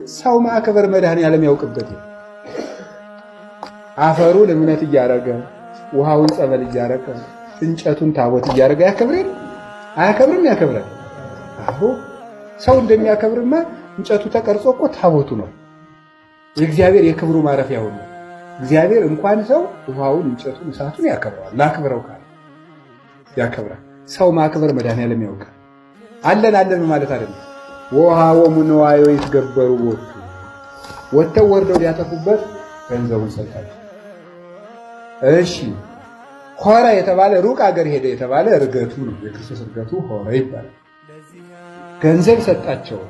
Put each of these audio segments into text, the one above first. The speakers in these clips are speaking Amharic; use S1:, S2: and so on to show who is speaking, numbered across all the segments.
S1: ሰው ማክበር መድኃኔዓለም ያውቅበት አፈሩን እምነት እያረገ ውሃውን ጸበል እያረገ እንጨቱን ታቦት እያረገ ያከብራል አያከብርም? ያከብራል። አዎ ሰው እንደሚያከብርማ እንጨቱ ተቀርጾ እኮ ታቦቱ ነው። የእግዚአብሔር የክብሩ ማረፊያው ነው። እግዚአብሔር እንኳን ሰው ውሃውን እንጨቱን እሳቱን ያከብራል። ላክብረው ካለ ያከብራል። ሰው ማክበር መድኃኔዓለም ያውቃል። አለን ማለት አይደለም። ወውሃቦሙ ንዋዮ ይትገበሩ ቦቱ ወጥተው ወርደው ሊያጠፉበት ገንዘቡን ሰጣቸው። እሺ ሆረ የተባለ ሩቅ አገር ሄደ የተባለ እርገቱ ነው። የክርስቶስ እርገቱ ሆረ ይባላል። ገንዘብ ሰጣቸው።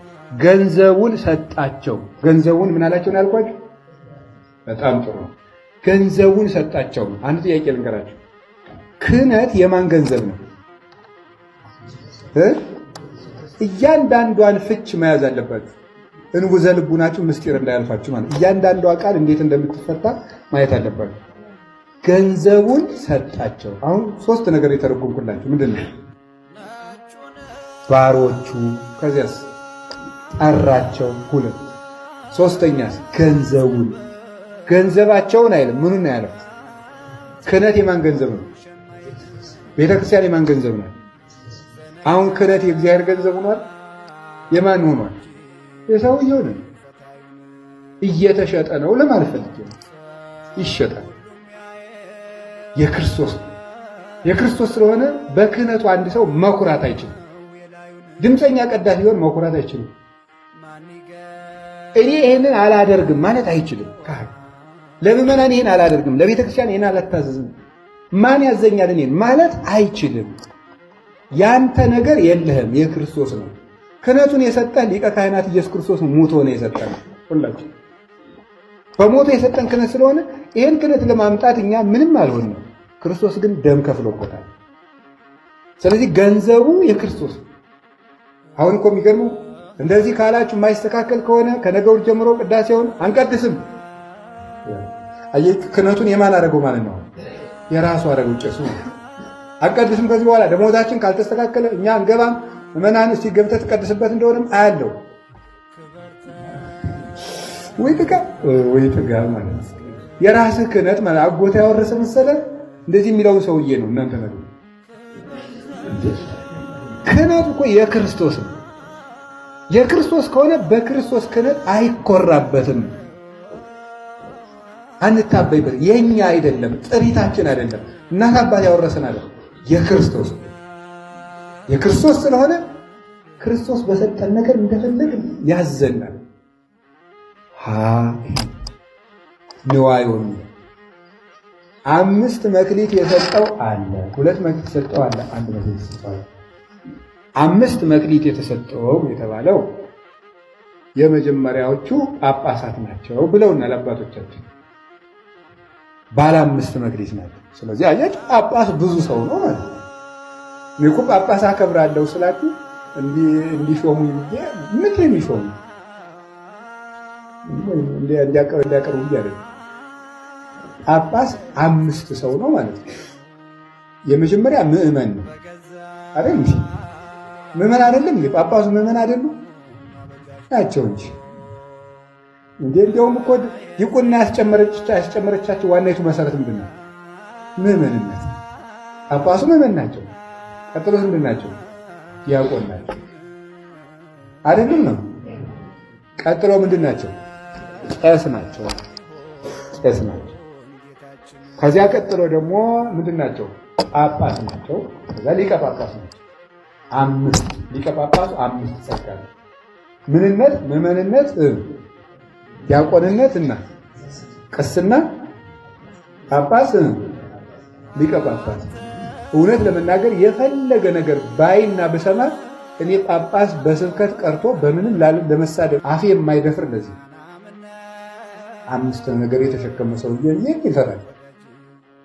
S1: ገንዘቡን ሰጣቸው። ገንዘቡን ምን አላቸው ያልኳችሁ? በጣም ጥሩ። ገንዘቡን ሰጣቸው። አንድ ጥያቄ ልንገራችሁ። ክህነት የማን ገንዘብ ነው? እያንዳንዷን ፍች መያዝ አለባችሁ። እንጉዘ ልቡናችሁ ምስጢር እንዳያልፋችሁ ማለት እያንዳንዷ ቃል እንዴት እንደምትፈታ ማየት አለባችሁ። ገንዘቡን ሰጣቸው። አሁን ሶስት ነገር የተረጎምኩላችሁ ምንድን ነው? ባሮቹ፣ ከዚያስ ጠራቸው፣ ሁለት፣ ሶስተኛስ ገንዘቡን። ገንዘባቸውን አይልም፣ ምኑን ነው ያለው? ክህነት የማን ገንዘብ ነው? ቤተክርስቲያን የማን ገንዘብ ነው? አሁን ክህነት የእግዚአብሔር ገንዘብ ሆኗል። የማን ሆኗል? የሰውየው ነው። እየተሸጠ ነው ለማለት ፈልጌ ነው። ይሸጣል። የክርስቶስ ነው። የክርስቶስ ስለሆነ በክህነቱ አንድ ሰው መኩራት አይችልም። ድምፀኛ ቀዳሽ ቢሆን መኩራት አይችልም። እኔ ይሄንን አላደርግም ማለት አይችልም። ለምዕመናን ይሄን አላደርግም፣ ለቤተክርስቲያን ይሄን አላታዘዝም፣ ማን ያዘኛል እኔን ማለት አይችልም። ያንተ ነገር የለህም፣ የክርስቶስ ነው። ክህነቱን የሰጠን ሊቀ ካህናት ኢየሱስ ክርስቶስ ሙቶ ነው የሰጠን። ሁላችን በሞቶ የሰጠን ክህነት ስለሆነ ይሄን ክህነት ለማምጣት እኛ ምንም አልሆንም። ክርስቶስ ግን ደም ከፍሎበታል። ስለዚህ ገንዘቡ የክርስቶስ። አሁን እኮ የሚገርመው እንደዚህ ካላችሁ የማይስተካከል ከሆነ ከነገው ጀምሮ ቅዳሴውን አንቀድስም። ክህነቱን የማን አደረገው ማለት ነው? የራሱ አደረገው ቄሱ። አንቀድስም ከዚህ በኋላ ደሞዛችን ካልተስተካከለ እኛ አንገባም። ምዕመናን እስቲ ገብተህ ትቀድስበት እንደሆነም አያለው። ወይ ጥጋ ማለት የራስህ ክህነት ማለት አጎታ ያወረሰ መሰለህ። እንደዚህ የሚለውን ሰውዬ ነው እናንተ ነገር። ክህነት እኮ የክርስቶስ ነው። የክርስቶስ ከሆነ በክርስቶስ ክህነት አይኮራበትም። አንታበይበት። የኛ አይደለም፣ ጥሪታችን አይደለም፣ እናት አባት ያወረሰን አይደለም። የክርስቶስ የክርስቶስ ስለሆነ ክርስቶስ በሰጠን ነገር እንደፈለግ ያዘናል። ንዋዮን 5 መክሊት የሰጠው አለ፣ 2 መክሊት የሰጠው አለ፣ 1 መክሊት የሰጠው አለ። 5 መክሊት የተሰጠው የተባለው የመጀመሪያዎቹ ጳጳሳት ናቸው ብለውናል አባቶቻችን። ባለ 5 መክሊት ናቸው። ስለዚህ አያችሁ ጳጳስ ብዙ ሰው ነው ማለት ነው። እኔ እኮ ጳጳስ አከብራለሁ ስላችሁ እንዲሾሙ ምን የሚሾሙ እንዲያቀርቡ እያለ ጳጳስ 5 ሰው ነው ማለት ነው። የመጀመሪያ ምዕመን ነው አይደል? ምዕመን አይደለም እንዴ? ጳጳሱ ምዕመን አይደሉም ናቸው እንጂ እንደውም እኮ ዲቁና ያስጨመረቻቸው ዋናይቱ መሰረት ምንድን ነው? ምዕመንነት። ጳጳሱ ምዕመን ናቸው። ቀጥሎስ ምንድን ናቸው? ዲያቆን ናቸው አይደለም ነው? ቀጥሎ ምንድን ናቸው? ቄስ ናቸው። ቄስ ናቸው። ከዚያ ቀጥሎ ደግሞ ምንድን ናቸው? ጳጳስ ናቸው። ከዛ ሊቀ ጳጳስ ናቸው። 5 ሊቀ ጳጳሱ 5 ጸጋ ነው። ምንነት፣ ምዕመንነት፣ ዲያቆንነት እና ቅስና፣ ጳጳስ፣ ሊቀ ጳጳስ። እውነት ለመናገር የፈለገ ነገር ባይና በሰማ እኔ ጳጳስ በስብከት ቀርቶ በምንም ለመሳደብ አፌ የማይደፍር እንደዚህ 5 ነገር የተሸከመ ሰው ይፈራል።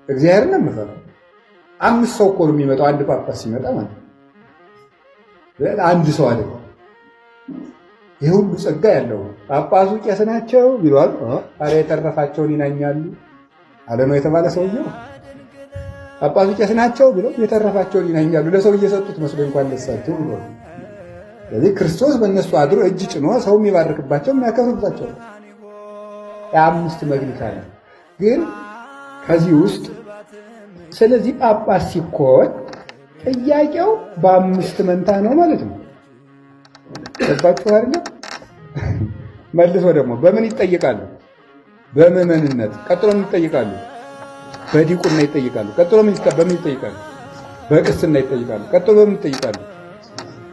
S1: እግዚአብሔርን ነው የምፈራው። 5 ሰው እኮ ነው የሚመጣው አንድ ጳጳስ ሲመጣ ማለት ነው። አንድ ሰው አይደለም። ይሄ ሁሉ ጸጋ ያለው ጳጳሱ ቄስ ናቸው ቢሏል። ታዲያ የተረፋቸውን ይናኛሉ አለ ነው የተባለ ሰውየው። ጳጳሱ ቄስ ናቸው ብለው የተረፋቸውን ይናኛሉ። ለሰው እየሰጡት መስሎ እንኳን ለሳቸው ብሎ ስለዚህ ክርስቶስ በእነሱ አድሮ እጅ ጭኖ ሰው የሚባርክባቸው የሚያከብርባቸው የአምስት መግሊት አለ። ግን ከዚህ ውስጥ ስለዚህ ጳጳስ ሲኮን ጥያቄው በአምስት መንታ ነው ማለት ነው። ገባችሁ አይደል? መልሶ ደግሞ በምን ይጠይቃሉ? በምዕመንነት። ቀጥሎ ምን ይጠይቃሉ? በዲቁና ይጠይቃሉ። ቀጥሎ በምን ይጠይቃሉ? በቅስና ይጠይቃሉ። ቀጥሎ በምን ይጠይቃሉ?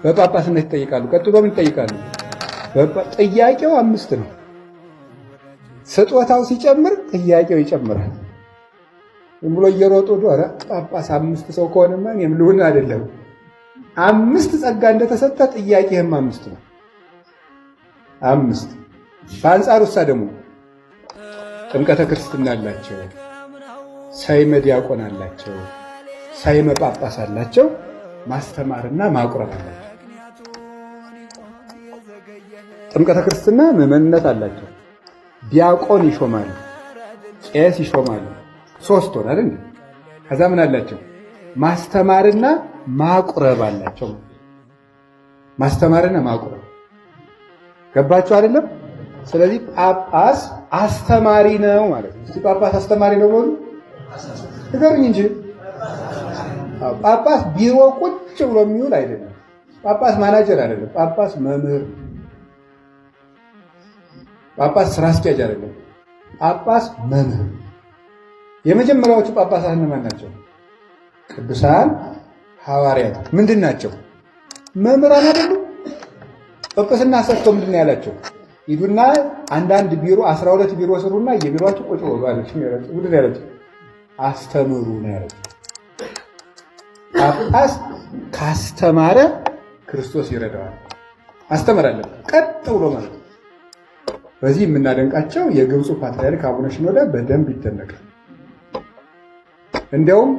S1: በጳጳስነት ይጠይቃሉ። ቀጥሎ በምን ይጠይቃሉ? ጥያቄው አምስት ነው። ስጦታው ሲጨምር ጥያቄው ይጨምራል። ዝም ብሎ እየሮጡ ዶረ ጳጳስ አምስት ሰው ከሆነማ እኔም ልሁን አይደለም። አምስት ጸጋ እንደተሰጠ ጥያቄህም አምስት ነው። አምስት በአንጻሩሳ ደግሞ ጥምቀተ ክርስትና አላቸው፣ ሰይመ ዲያቆን አላቸው፣ ሰይመ ጳጳስ አላቸው፣ ማስተማርና ማቁረብ አላቸው። ጥምቀተ ክርስትና ምዕመንነት አላቸው፣ ዲያቆን ይሾማሉ፣ ቄስ ይሾማሉ። ሶስት ሆነ አይደል? ከዛ ምን አላቸው? ማስተማርና ማቁረብ አላቸው። ማስተማርና ማቁረብ ገባችሁ አይደለም? ስለዚህ ጳጳስ አስተማሪ ነው ማለት ነው። እስቲ ጳጳስ አስተማሪ ነው ብሎ ንገሩኝ እንጂ። ጳጳስ ቢሮ ቁጭ ብሎ የሚውል አይደለም። ጳጳስ ማናጀር አይደለም። ጳጳስ መምህር፣ ጳጳስ ስራ አስኪያጅ አይደለም። ጳጳስ መምህር። የመጀመሪያዎቹ ጳጳሳት እነማን ናቸው? ቅዱሳን ሐዋርያት። ምንድን ናቸው? መምህራን አይደሉም? ጵጵስና ሰጥቶ ምንድን ያላቸው? ሂዱና አንዳንድ ቢሮ 12 ቢሮ ስሩና የቢሮአችሁ ቁጭ ብሎ አለች። ምንድን ያላቸው? አስተምሩ ነው ያላቸው። ጳጳስ ካስተማረ ክርስቶስ ይረዳዋል። ማስተማር አለበት ቀጥ ብሎ ማለት ነው። በዚህ የምናደንቃቸው የግብፁ ፓትርያርክ አቡነ ሽኖዳ በደንብ ይደነቃል። እንደውም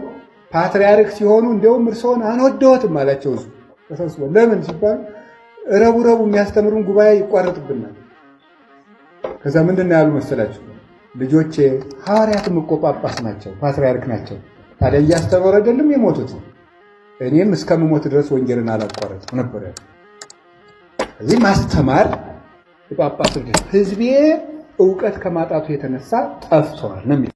S1: ፓትርያርክ ሲሆኑ እንደውም እርስዎን አንወደዎትም አላቸው። እሱ ተሰብስበው ለምን ሲባል ረቡ የሚያስተምሩን ጉባኤ ይቋረጥብናል። ከዛ ምንድን ነው ያሉ መሰላችሁ? ልጆቼ ሐዋርያትም እኮ ጳጳስ ናቸው፣ ፓትርያርክ ናቸው። ታዲያ እያስተማሩ አይደለም የሞቱት? እኔም እስከምሞት ድረስ ወንጌልን አላቋረጥም ነበር ያለው። እዚህ ማስተማር የጳጳስ ህዝቤ ዕውቀት ከማጣቱ የተነሳ ጠፍቷል ነው።